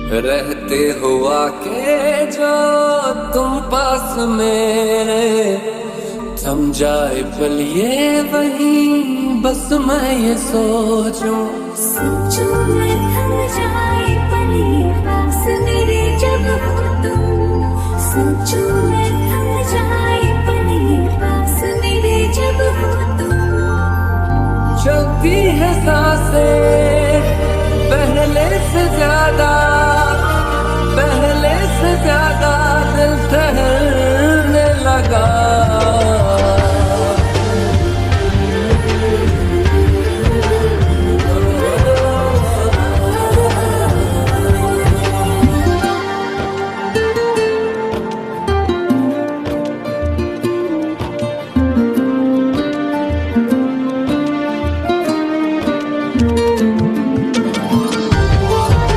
रहते हो आके जो तुम पास मेरे, थम जाए पल ये वहीं बस मैं ये सोचूं मैं थम जाए पल ये पास मेरे जब हो तुम। सोचूं मैं थम जाए पल ये पास मेरे जब हो तुम। चलती है सांसें